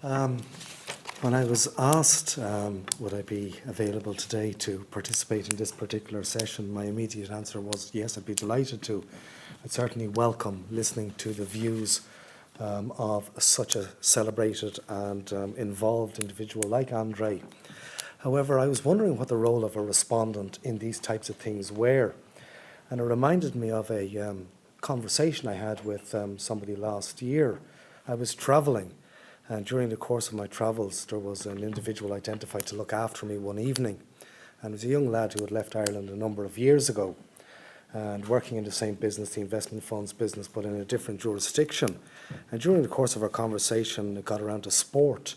When I was asked would I be available today to participate in this particular session, my immediate answer was yes, I'd be delighted to. I'd certainly welcome listening to the views of such a celebrated and involved individual like André. However, I was wondering what the role of a respondent in these types of things were. And it reminded me of a conversation I had with somebody last year. I was travelling, and during the course of my travels, there was an individual identified to look after me one evening. And it was a young lad who had left Ireland a number of years ago and working in the same business, the investment funds business, but in a different jurisdiction. And during the course of our conversation, it got around to sport.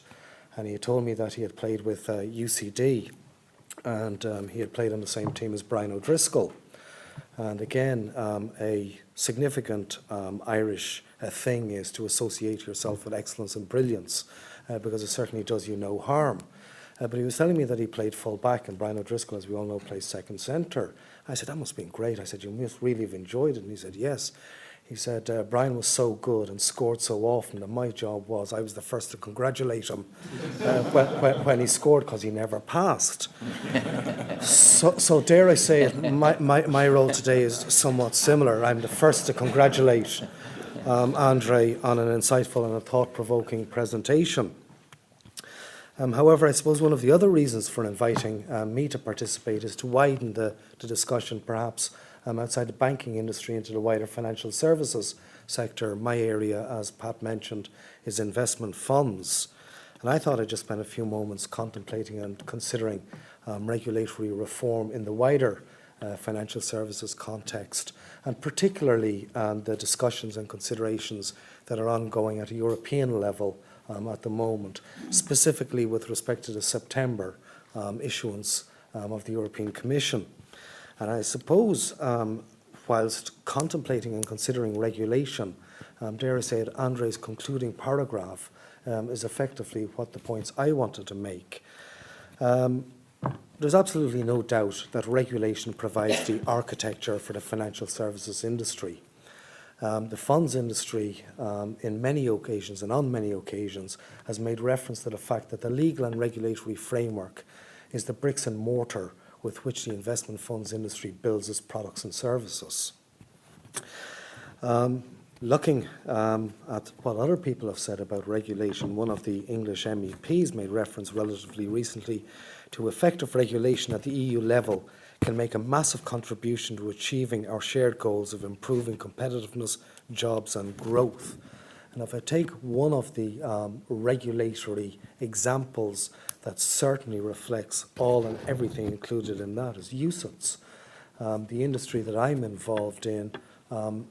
And he had told me that he had played with UCD, and he had played on the same team as Brian O'Driscoll. And again, a significant Irish thing is to associate yourself with excellence and brilliance, because it certainly does you no harm. But he was telling me that he played full back, and Brian O'Driscoll, as we all know, plays second centre. I said, that must have been great. I said, you must really have enjoyed it. And he said, yes. He said, Brian was so good and scored so often that my job was, I was the first to congratulate him when he scored, because he never passed. So dare I say it, my role today is somewhat similar. I'm the first to congratulate André on an insightful and a thought-provoking presentation. However, I suppose one of the other reasons for inviting me to participate is to widen the discussion, perhaps, outside the banking industry into the wider financial services sector. My area, as Pat mentioned, is investment funds. And I thought I'd just spend a few moments contemplating and considering regulatory reform in the wider financial services context, and particularly the discussions and considerations that are ongoing at a European level at the moment, specifically with respect to the September issuance of the European Commission. And I suppose, whilst contemplating and considering regulation, dare I say it, André's concluding paragraph is effectively what the points I wanted to make. There's absolutely no doubt that regulation provides the architecture for the financial services industry. The funds industry, in many occasions and on many occasions, has made reference to the fact that the legal and regulatory framework is the bricks and mortar with which the investment funds industry builds its products and services. Looking at what other people have said about regulation, one of the English MEPs made reference relatively recently to effective regulation at the EU level can make a massive contribution to achieving our shared goals of improving competitiveness, jobs and growth. And if I take one of the regulatory examples that certainly reflects all and everything included in that is UCITS. The industry that I'm involved in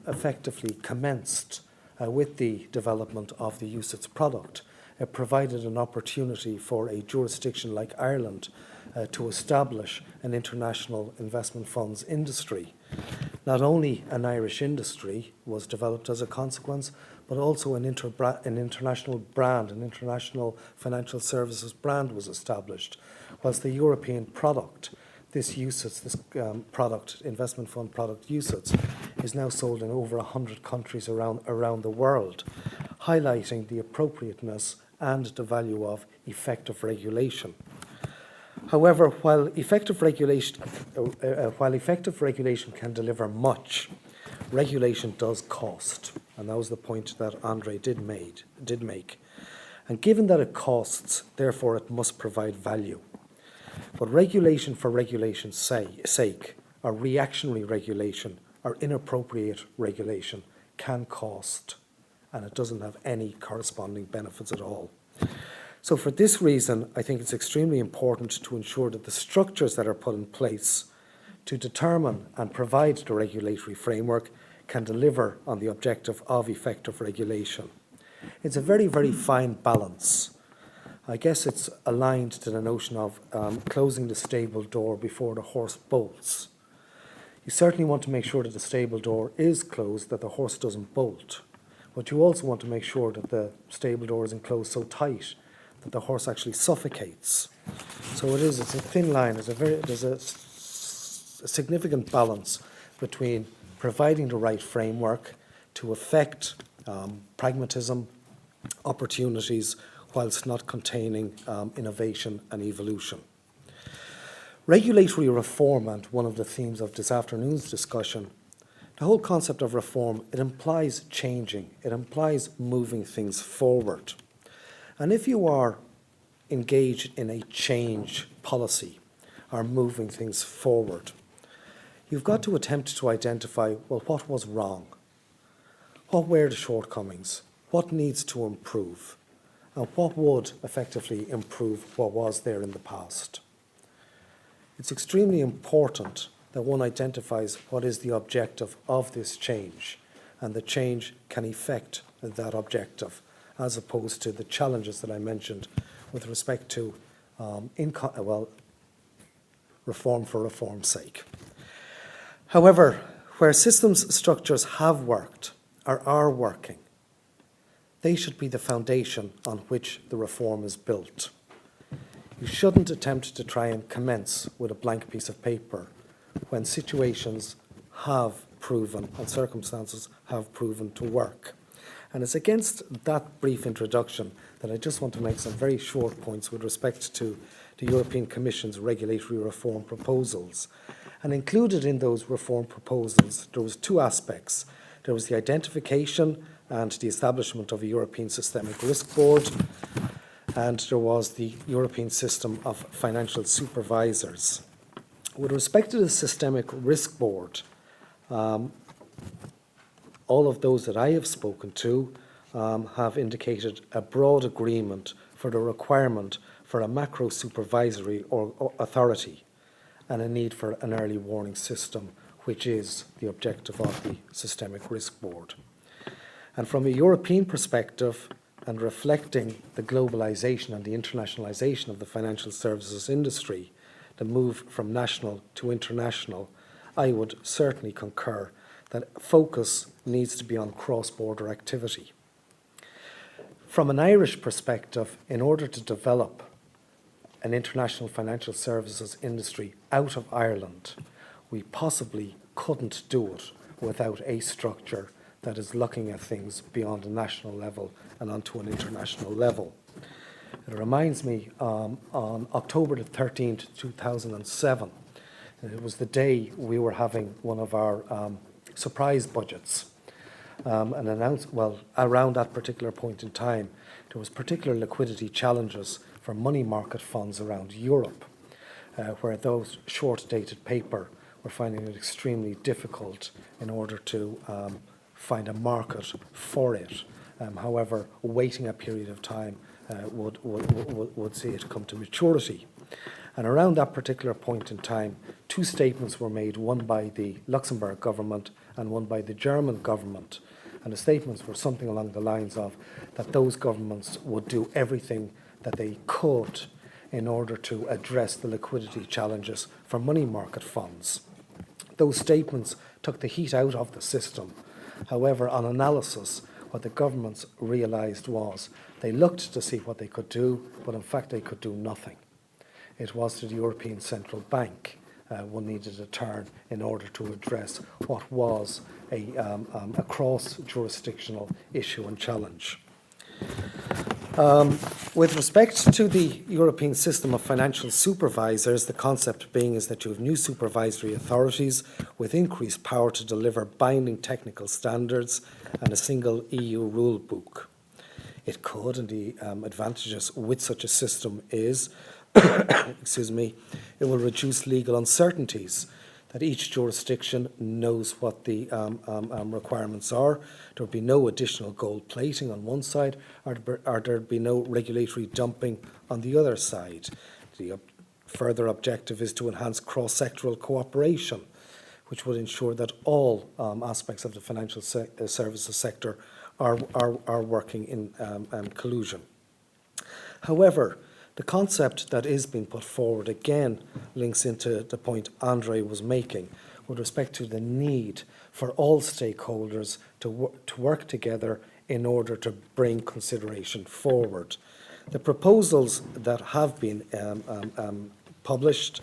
effectively commenced with the development of the UCITS product. It provided an opportunity for a jurisdiction like Ireland to establish an international investment funds industry. Not only an Irish industry was developed as a consequence, but also an international brand, an international financial services brand was established, whilst the European product, this UCITS, this product, investment fund product UCITS, is now sold in over 100 countries around the world, highlighting the appropriateness and the value of effective regulation. However, while effective regulation can deliver much, regulation does cost, and that was the point that André did make. And given that it costs, therefore it must provide value. But regulation for regulation's sake, or reactionary regulation, or inappropriate regulation can cost, and it doesn't have any corresponding benefits at all. So for this reason, I think it's extremely important to ensure that the structures that are put in place to determine and provide the regulatory framework can deliver on the objective of effective regulation. It's a very, very fine balance. I guess it's aligned to the notion of closing the stable door before the horse bolts. You certainly want to make sure that the stable door is closed, that the horse doesn't bolt. But you also want to make sure that the stable door isn't closed so tight that the horse actually suffocates. So it's a thin line. There's a significant balance between providing the right framework to effect pragmatism, opportunities, whilst not containing innovation and evolution. Regulatory reform, and one of the themes of this afternoon's discussion, the whole concept of reform, it implies changing, it implies moving things forward. And if you are engaged in a change policy or moving things forward, you've got to attempt to identify, well, what was wrong? What were the shortcomings? What needs to improve? And what would effectively improve what was there in the past? It's extremely important that one identifies what is the objective of this change, and the change can effect that objective, as opposed to the challenges that I mentioned with respect to reform for reform's sake. However, where systems structures have worked or are working, they should be the foundation on which the reform is built. You shouldn't attempt to try and commence with a blank piece of paper when situations have proven and circumstances have proven to work. And it's against that brief introduction that I just want to make some very short points with respect to the European Commission's regulatory reform proposals. And included in those reform proposals, there was two aspects. There was the identification and the establishment of a European Systemic Risk Board, and there was the European System of Financial Supervisors. With respect to the Systemic Risk Board, all of those that I have spoken to have indicated a broad agreement for the requirement for a macro supervisory authority and a need for an early warning system, which is the objective of the Systemic Risk Board. And from a European perspective, and reflecting the globalisation and the internationalisation of the financial services industry, the move from national to international, I would certainly concur that focus needs to be on cross-border activity. From an Irish perspective, in order to develop an international financial services industry out of Ireland, we possibly couldn't do it without a structure that is looking at things beyond a national level and onto an international level. It reminds me on October the 13th, 2007, it was the day we were having one of our surprise budgets. Around that particular point in time, there was particular liquidity challenges for money market funds around Europe, where those short-dated paper were finding it extremely difficult in order to find a market for it. However, waiting a period of time would see it come to maturity. And around that particular point in time, two statements were made, one by the Luxembourg government and one by the German government. And the statements were something along the lines of that those governments would do everything that they could in order to address the liquidity challenges for money market funds. Those statements took the heat out of the system. However, on analysis, what the governments realised was they looked to see what they could do, but in fact they could do nothing. It was to the European Central Bank one needed to turn in order to address what was a cross-jurisdictional issue and challenge. With respect to the European system of financial supervisors, the concept being is that you have new supervisory authorities with increased power to deliver binding technical standards and a single EU rule book. It could, and the advantages with such a system is, it will reduce legal uncertainties, that each jurisdiction knows what the requirements are. There will be no additional gold plating on one side, or there will be no regulatory dumping on the other side. The further objective is to enhance cross-sectoral cooperation, which would ensure that all aspects of the financial services sector are working in collusion. However, the concept that is being put forward again links into the point André was making with respect to the need for all stakeholders to work together in order to bring consideration forward. The proposals that have been published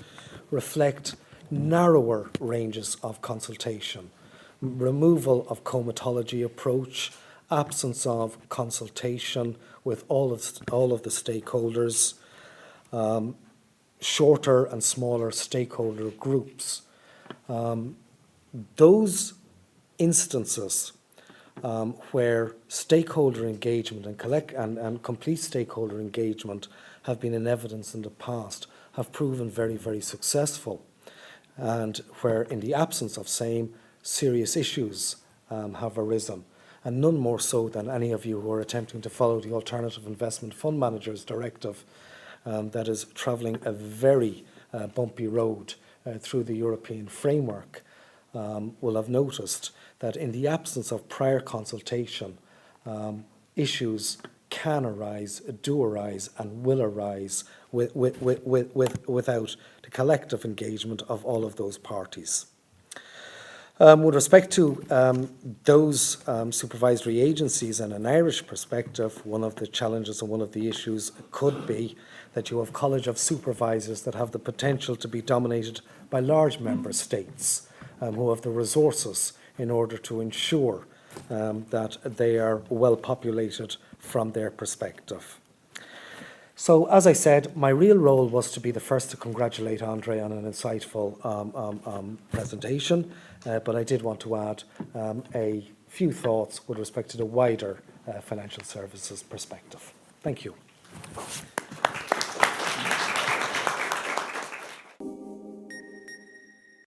reflect narrower ranges of consultation, removal of comitology approach, absence of consultation with all of the stakeholders, shorter and smaller stakeholder groups. Those instances where stakeholder engagement and complete stakeholder engagement have been in evidence in the past have proven very, very successful, and where in the absence of same, serious issues have arisen, and none more so than any of you who are attempting to follow the Alternative Investment Fund Managers Directive that is travelling a very bumpy road through the European framework will have noticed that in the absence of prior consultation, issues can arise, do arise, and will arise without the collective engagement of all of those parties. With respect to those supervisory agencies and an Irish perspective, one of the challenges and one of the issues could be that you have College of Supervisors that have the potential to be dominated by large member states who have the resources in order to ensure that they are well populated from their perspective. So, as I said, my real role was to be the first to congratulate André on an insightful presentation, but I did want to add a few thoughts with respect to the wider financial services perspective. Thank you.